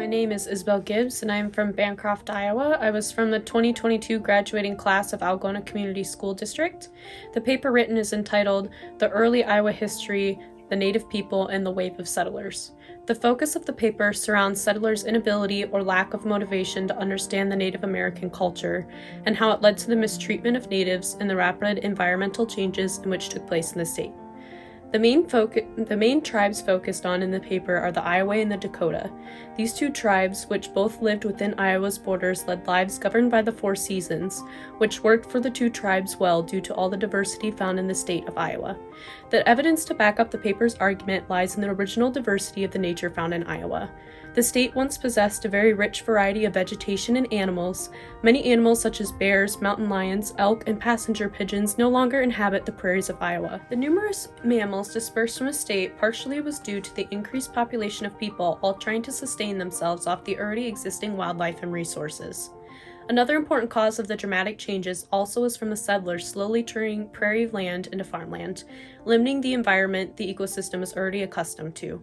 My name is Isabel Gibbs, and I am from Bancroft, Iowa. I was from the 2022 graduating class of Algona Community School District. The paper written is entitled The Early Iowa History, the Native People, and the Wave of Settlers. The focus of the paper surrounds settlers' inability or lack of motivation to understand the Native American culture and how it led to the mistreatment of natives and the rapid environmental changes in which took place in the state. The main tribes focused on in the paper are the Iowa and the Dakota. These two tribes, which both lived within Iowa's borders, led lives governed by the four seasons, which worked for the two tribes well due to all the diversity found in the state of Iowa. The evidence to back up the paper's argument lies in the original diversity of the nature found in Iowa. The state once possessed a very rich variety of vegetation and animals. Many animals such as bears, mountain lions, elk, and passenger pigeons no longer inhabit the prairies of Iowa. The numerous mammals dispersed from the state partially was due to the increased population of people all trying to sustain themselves off the already existing wildlife and resources. Another important cause of the dramatic changes also was from the settlers slowly turning prairie land into farmland, limiting the environment the ecosystem is already accustomed to.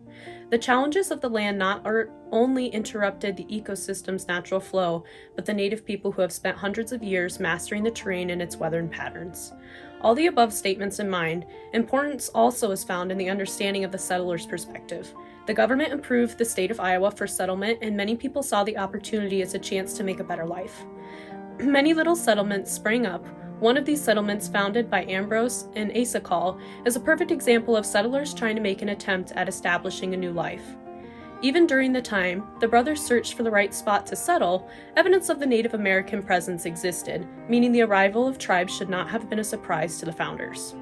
The challenges of the land not only interrupted the ecosystem's natural flow, but the native people who have spent hundreds of years mastering the terrain and its weather patterns. All the above statements in mind, importance also is found in the understanding of the settlers' perspective. The government improved the state of Iowa for settlement, and many people saw the opportunity as a chance to make a better life. Many little settlements sprang up. One of these settlements, founded by Ambrose and Asakal, is a perfect example of settlers trying to make an attempt at establishing a new life. Even during the time the brothers searched for the right spot to settle, evidence of the Native American presence existed, meaning the arrival of tribes should not have been a surprise to the founders.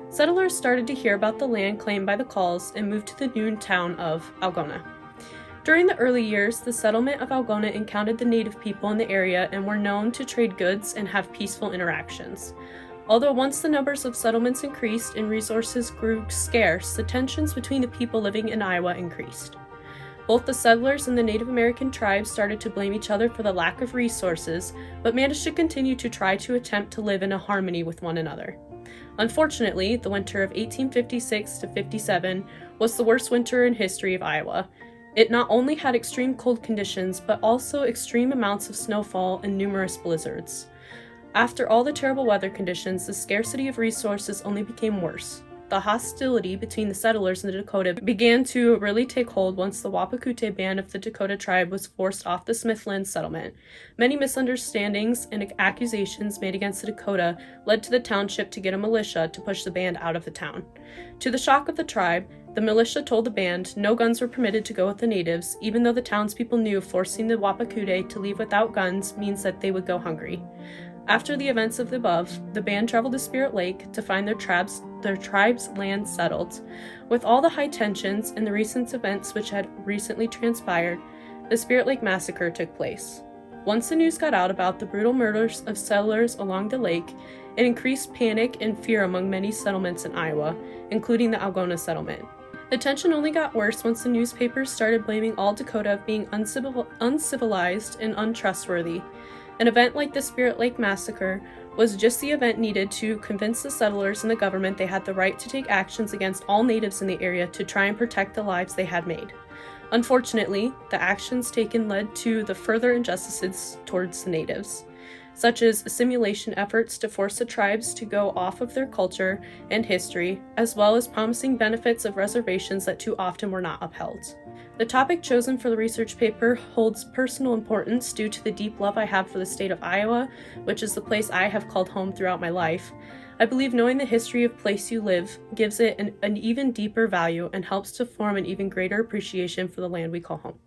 Settlers started to hear about the land claimed by the Calls and moved to the new town of Algona. During the early years, the settlement of Algona encountered the native people in the area and were known to trade goods and have peaceful interactions. Although once the numbers of settlements increased and resources grew scarce, the tensions between the people living in Iowa increased. Both the settlers and the Native American tribes started to blame each other for the lack of resources, but managed to continue to try to attempt to live in a harmony with one another. Unfortunately, the winter of 1856 to 57 was the worst winter in history of Iowa. It not only had extreme cold conditions, but also extreme amounts of snowfall and numerous blizzards. After all the terrible weather conditions, the scarcity of resources only became worse. The hostility between the settlers and the Dakota began to really take hold once the Wapakute band of the Dakota tribe was forced off the Smithland settlement. Many misunderstandings and accusations made against the Dakota led to the township to get a militia to push the band out of the town. To the shock of the tribe, the militia told the band no guns were permitted to go with the natives, even though the townspeople knew forcing the Wapakute to leave without guns means that they would go hungry. After the events of the above, the band traveled to Spirit Lake to find their tribe's land settled. With all the high tensions and the recent events which had recently transpired, the Spirit Lake Massacre took place. Once the news got out about the brutal murders of settlers along the lake, it increased panic and fear among many settlements in Iowa, including the Algona settlement. The tension only got worse once the newspapers started blaming all Dakota of being uncivilized and untrustworthy. An event like the Spirit Lake Massacre was just the event needed to convince the settlers and the government they had the right to take actions against all natives in the area to try and protect the lives they had made. Unfortunately, the actions taken led to the further injustices towards the natives, such as assimilation efforts to force the tribes to go off of their culture and history, as well as promising benefits of reservations that too often were not upheld. The topic chosen for the research paper holds personal importance due to the deep love I have for the state of Iowa, which is the place I have called home throughout my life. I believe knowing the history of the place you live gives it an even deeper value and helps to form an even greater appreciation for the land we call home.